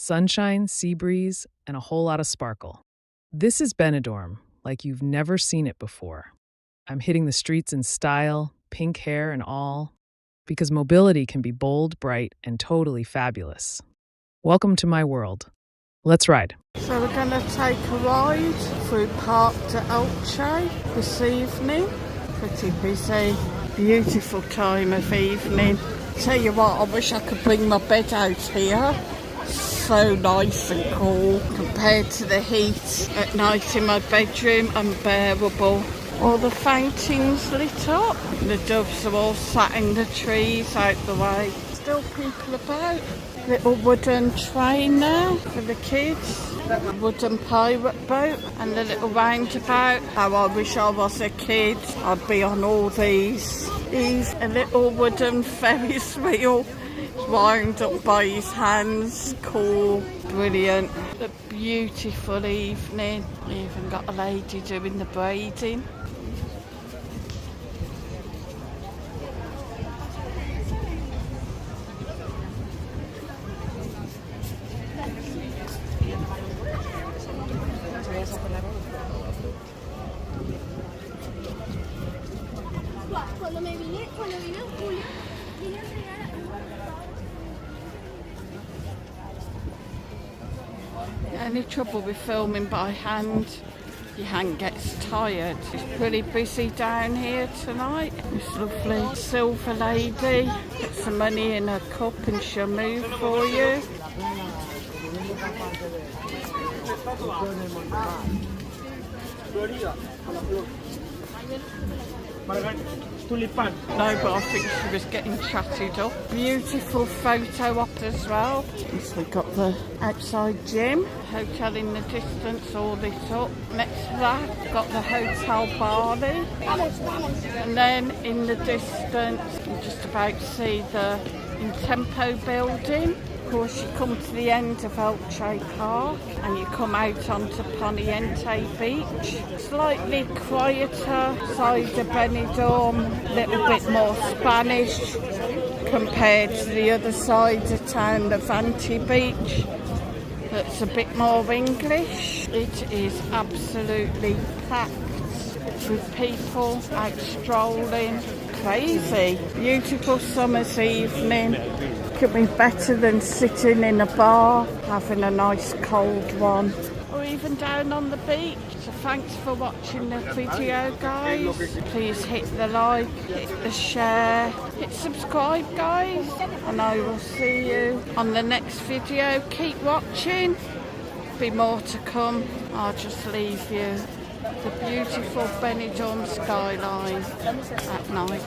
Sunshine, sea breeze, and a whole lot of sparkle. This is Benidorm, like you've never seen it before. I'm hitting the streets in style, pink hair and all, because mobility can be bold, bright, and totally fabulous. Welcome to my world. Let's ride. So we're going to take a ride through Park de Elche this evening. Pretty busy, beautiful time of evening. Tell you what, I wish I could bring my bed out here. So nice and cool compared to the heat at night in my bedroom, unbearable. All the fountains lit up, the doves are all sat in the trees out the way. Still people about. Little wooden train now for the kids, wooden pirate boat and the little roundabout. How I wish I was a kid, I'd be on all these. He's a little wooden Ferris wheel wound up by his hands. Cool, brilliant. A beautiful evening. Even got a lady doing the braiding. Any trouble with filming by hand? Your hand gets tired. It's pretty busy down here tonight. This lovely silver lady puts some money in her cup and she'll move for you. No, but I think she was getting chatted up. Beautiful photo op as well. So we've got the outside gym, hotel in the distance, all lit up. Next to that, got the Hotel Bali. And then in the distance, you can just about see the Tempo building. Of course, you come to the end of Elche Park and you come out onto Poniente Beach. Slightly quieter side of Benidorm, a little bit more Spanish compared to the other side of town, the Levante Beach. That's a bit more English. It is absolutely packed with people out strolling. Crazy. Beautiful summer's evening. Could be better than sitting in a bar, having a nice cold one, or even down on the beach. So thanks for watching the video, guys. Please hit the like, hit the share, hit subscribe, guys, and I will see you on the next video. Keep watching, be more to come. I'll just leave you the beautiful Benidorm skyline at night.